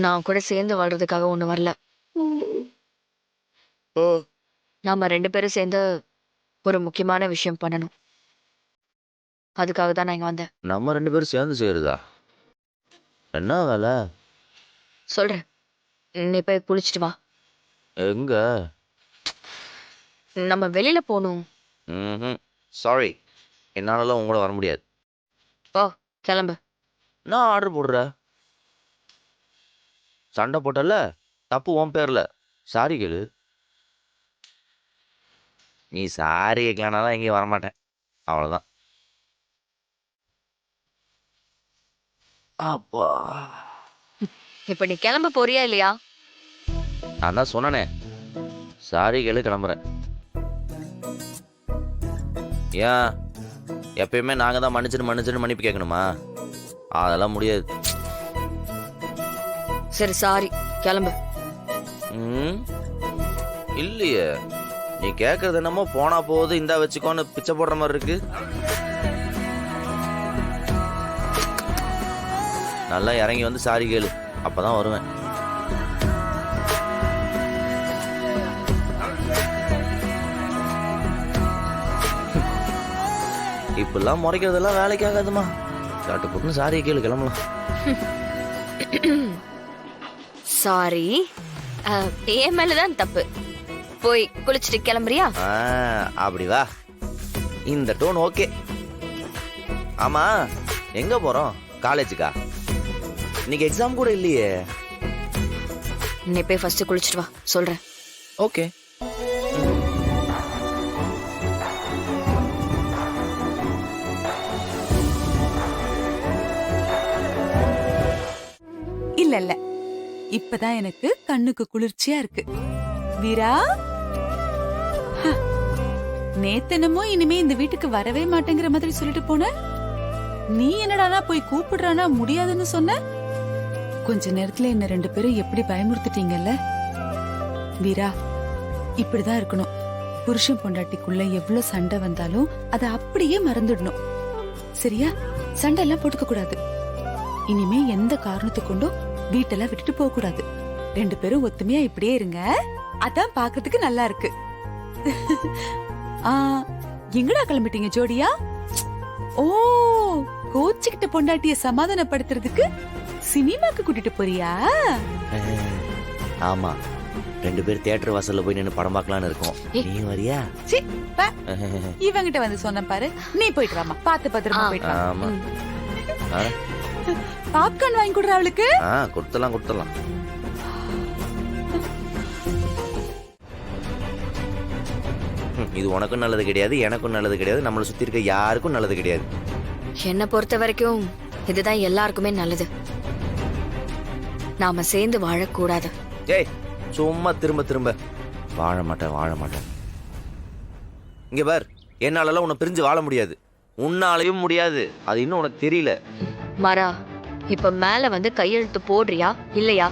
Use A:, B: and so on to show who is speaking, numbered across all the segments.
A: நான் கூட சேர்ந்து வாழ்றதுக்காக ஒண்ணு வரல.
B: ஓ.
A: நாம 2 பேரும் சேர்ந்து ஒரு முக்கியமான விஷயம் பண்ணணும். அதுக்காக தான் நான் இங்க வந்தேன்.
B: நம்ம 2 பேரும் சேர்ந்து செய்யறதா? என்ன வேலை?
A: சொல்றேன். நீ போய் குளிச்சுட்டு வா.
B: எங்க?
A: நம்ம வெளியில போகணும்.
B: ம். சாரி, என்னாலலாம் உங்களோட வர முடியாது.
A: போ, கிளம்பு.
B: நான் ஆர்டர் போடுற. சண்டை போட்டல, தப்பு உன் பேர்ல. சாரி கேளு. நீ சாரி கேட்கலனாலாம் எங்கேயும் வரமாட்டேன். அவ்வளோதான். அப்பா,
A: இப்ப நீ கிளம்ப போறியா இல்லையா?
B: நான் தான் சொன்னனே, சாரி கேளு, கிளம்புறேன். ஏன் எப்பயுமே நாங்கள் தான் மன்னிச்சுன்னு மன்னிப்பு கேட்கணுமா? அதெல்லாம் முடியாது.
A: சரி, சாரி, கிளம்பு.
B: ம், இல்லையே, நீ கேட்கறது என்னமோ போனா போகுது இந்தா வச்சுக்கோன்னு பிச்சை போடுற மாதிரி இருக்கு. நல்லா இறங்கி வந்து சாரி கேளு, அப்பதான் வருவேன். இப்பெல்லாம் முறைக்கிறதெல்லாம் வேலைக்கு ஆகாதுமா. சாட்டு போட்டுன்னு சாரியை கேளு, கிளம்பலாம்.
A: சாரி, என் மேலதான் தப்பு. போய் குளிச்சுட்டு கிளம்புறியா?
B: அப்படி வா. இந்த டோன் ஓகே. ஆமா, எங்க போறோம்? காலேஜுக்கா? இன்னைக்கு எக்ஸாம் கூட இல்லையே.
A: நீ போய் ஃபர்ஸ்ட் குளிச்சுட்டு வா, சொல்றேன்.
B: ஓகே.
C: இல்ல இல்ல, இப்பதான் எனக்கு கண்ணுக்கு குளிர்ச்சியா இருக்கு. வீரா, நேத்தனமோ இனிமே இந்த வீட்டுக்கு வரவே மாட்டேங்கிற மாதிரி சொல்லிட்டு போன. நீ என்னடானா போய் கூப்பிடுறானா முடியாதுன்னு சொன்ன. கொஞ்ச நேரத்துல என்ன 2 பேரும் எப்படி பயமுறுத்திட்டீங்கல்ல. வீரா, இப்படிதான் இருக்கணும். புருஷன் பொண்டாட்டிக்குள்ள எவ்வளவு சண்டை வந்தாலும் அதை அப்படியே மறந்துடணும். சரியா? சண்டை எல்லாம் போட்டுக்க கூடாது. இனிமே எந்த காரணத்தை கொண்டும் வீட்டெல்லாம் விட்டுட்டு போக கூடாது. 2 பேரும் ஒத்துமையா இப்படியே இருங்க. அதான் பாக்குறதுக்கு நல்லா இருக்கு. எங்கடா கிளம்பிட்டீங்க ஜோடியா? ஓ, கோச்சுக்கிட்ட பொண்டாட்டிய சமாதானப்படுத்துறதுக்கு சினிமாக்கு கூட்டிட்டு போறியா?
B: ஆமா, 2 பேர் தியேட்டர் வாசல்ல போய் நின்று படம் பார்க்கலான்னு இருக்கோம். நீ வரியா?
C: இவங்கிட்ட வந்து சொன்ன பாரு. நீ போயிட்டு வாமா, பாத்து பத்திரமா போயிட்டு வா.
B: ஆமா.
C: பாப்கார்ன் வாங்கி கொடுற அவளுக்கு.
B: கொடுத்தலாம். இது உனக்கும் நல்லது கிடையாது, எனக்கும் நல்லது கிடையாது, நம்மளை சுத்தி இருக்க யாருக்கும் நல்லது கிடையாது.
A: என்னை பொறுத்த வரைக்கும் இதுதான் எல்லாருக்குமே நல்லது. நாம சேர்ந்து வாழக்கூடாது.
B: ஏய், சும்மா திரும்ப வாழ மாட்டேன். இங்க பார், என்னாலலாம் உன்னை பிரிஞ்சு வாழ முடியாது. உன்னாலையும் முடியாது. அது இன்னும் உனக்கு தெரியல.
A: மாறா, இப்ப மேல வந்து கையெழுத்து போடுறியா இல்லையா?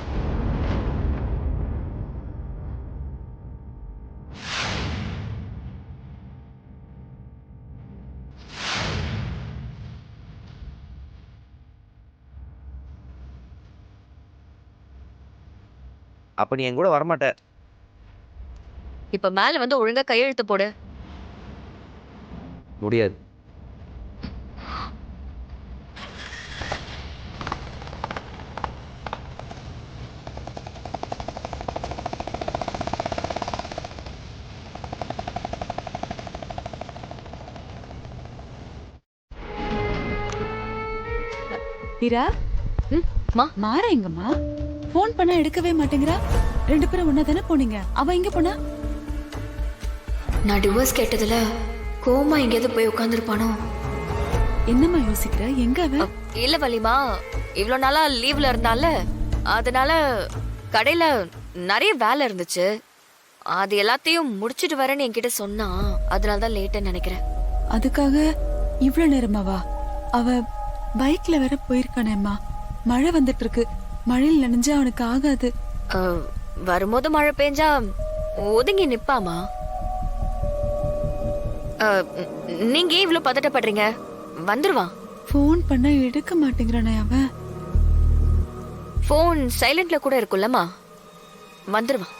B: அப்ப நீ என் கூட வரமாட்ட.
A: இப்ப மேல வந்து ஒழுங்கா கையெழுத்து போடு.
B: முடியாது.
C: வீரா, மாற எங்கம்மா? போன் பண்ணா எடுக்கவே மாட்டேங்கிறா. 2 பேரும் ஒண்ணா தானே போனீங்க. அவ எங்க போனா?
A: நான் டிவோர்ஸ் கேட்டதுல கோமா எங்கேயாவது போய் உட்காந்துருப்பானோ?
C: என்னம்மா யோசிக்கிற? எங்க அவ?
A: இல்ல வலிமா, இவ்வளவு நாளா லீவ்ல இருந்தால, அதனால கடையில நிறைய வேலை இருந்துச்சு. அது எல்லாத்தையும் முடிச்சிட்டு வரேன்னு என்கிட்ட சொன்னா. அதனாலதான் லேட்டுன்னு நினைக்கிறேன்.
C: அதுக்காக இவ்வளவு நேரமாவா? அவ பைக்ல வேற போயிருக்கானேம்மா. மழை வந்துட்டு இருக்கு. மழையில் நனைஞ்சா அவனுக்கு ஆகாது.
A: வரும்போது மழை பெஞ்சா ஒதுங்கி நிப்பாமா? நீங்க ஏன் இவ்வளவு பதட்டப்படுறீங்க? வந்துருவான்.
C: போன் பண்ணா எடுக்க மாட்டேங்கிறானே அவன்.
A: ஃபோன் சைலண்ட்ல கூட இருக்குல்லம்மா, வந்துருவான்.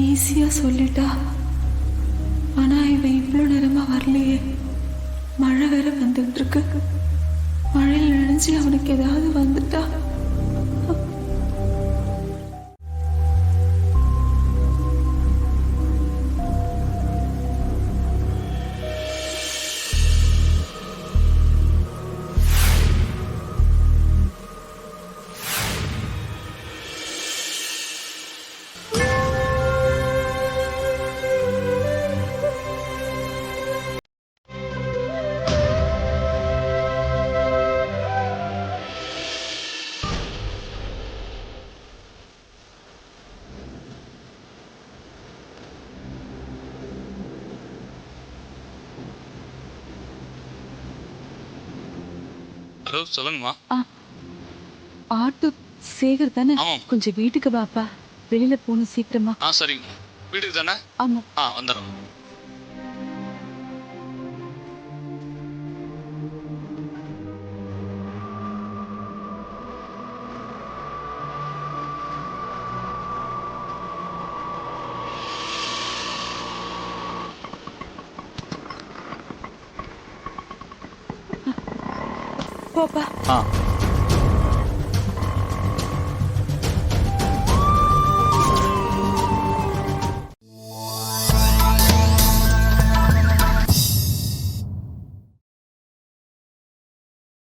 C: ஈஸியா சொல்லிட்டா, ஆனா இவன் இவ்வளோ நேரமா வரலையே. மழை வேற வந்துட்டு இருக்கு. மழையில் நினைச்சு அவனுக்கு ஏதாவது வந்துட்டா.
D: ஹலோ சொல்லுங்கம்மா.
C: ஆட்டோ சேகர் தானே?
D: ஆமாம்.
C: கொஞ்சம் வீட்டுக்கு வாப்பா, வெளியில போகணும் சீக்கிரமா.
D: சரிங்க. வீட்டுக்கு தானே?
C: ஆமா.
D: வந்துடுறோம்.
C: போப்பா.